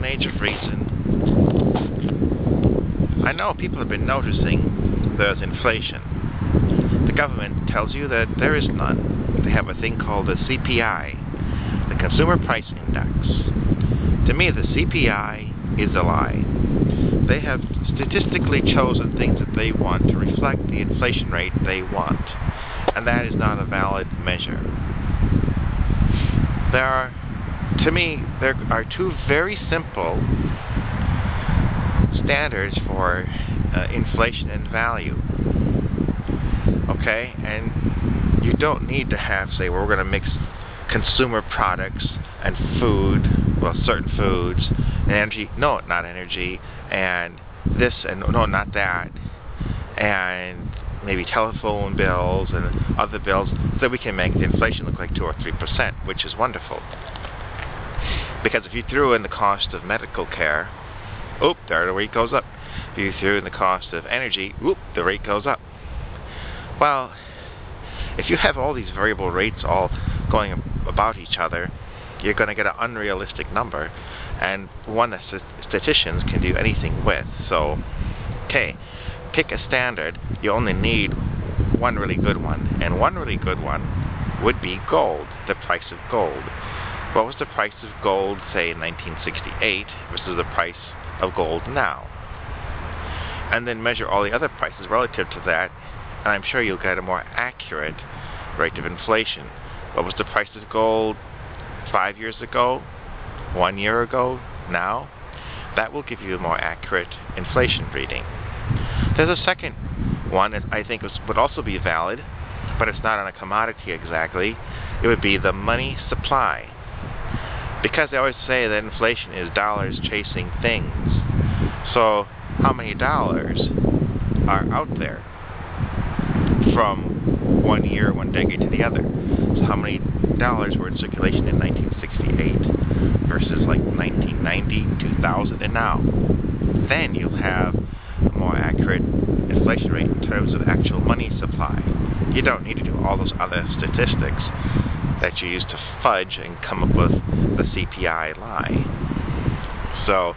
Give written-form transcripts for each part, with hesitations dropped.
age of reason, I know people have been noticing there's inflation. The government tells you that there is none. They have a thing called the CPI, the Consumer Price Index. To me, the CPI is a lie. They have statistically chosen things that they want to reflect the inflation rate they want, and that is not a valid measure. To me, there are two very simple standards for inflation and value. Okay, and you don't need to have, say, we're going to mix consumer products and food, well, certain foods, and energy, no, not energy, and this, and no, not that, and maybe telephone bills and other bills, so we can make the inflation look like 2 or 3%, which is wonderful. Because if you threw in the cost of medical care, there the rate goes up. If you threw in the cost of energy, the rate goes up. Well, if you have all these variable rates all going about each other, you're going to get an unrealistic number, and one that statisticians can do anything with. So, okay, pick a standard. You only need one really good one, and one really good one would be gold, the price of gold. What was the price of gold, say, in 1968 versus the price of gold now? And then measure all the other prices relative to that, and I'm sure you'll get a more accurate rate of inflation. What was the price of gold 5 years ago, 1 year ago, now? That will give you a more accurate inflation reading. There's a second one that I think would also be valid, but it's not on a commodity exactly. It would be the money supply. Because they always say that inflation is dollars chasing things. So how many dollars are out there from 1 year, 1 decade to the other? So how many dollars were in circulation in 1968 versus like 1990, 2000, and now? Then you'll have a more accurate inflation rate in terms of actual money supply. You don't need to do all those other statistics that you use to fudge and come up with the CPI lie. So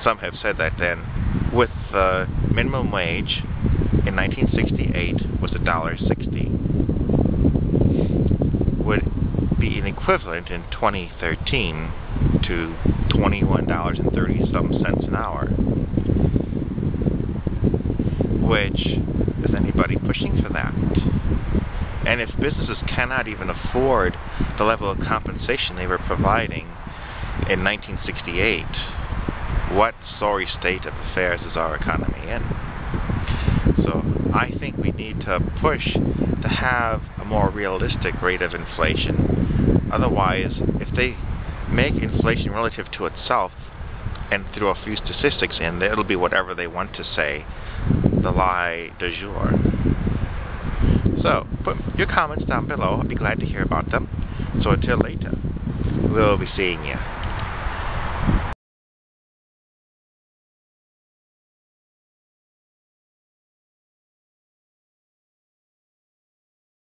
some have said that then, with the minimum wage in 1968 was $1.60, would be an equivalent in 2013 to $21.30 an hour. Which, is anybody pushing for that? And if businesses cannot even afford the level of compensation they were providing in 1968, what sorry state of affairs is our economy in? So I think we need to push to have a more realistic rate of inflation. Otherwise, if they make inflation relative to itself and throw a few statistics in, it'll be whatever they want to say, the lie du jour. So, put your comments down below. I'll be glad to hear about them. So until later, we'll be seeing you.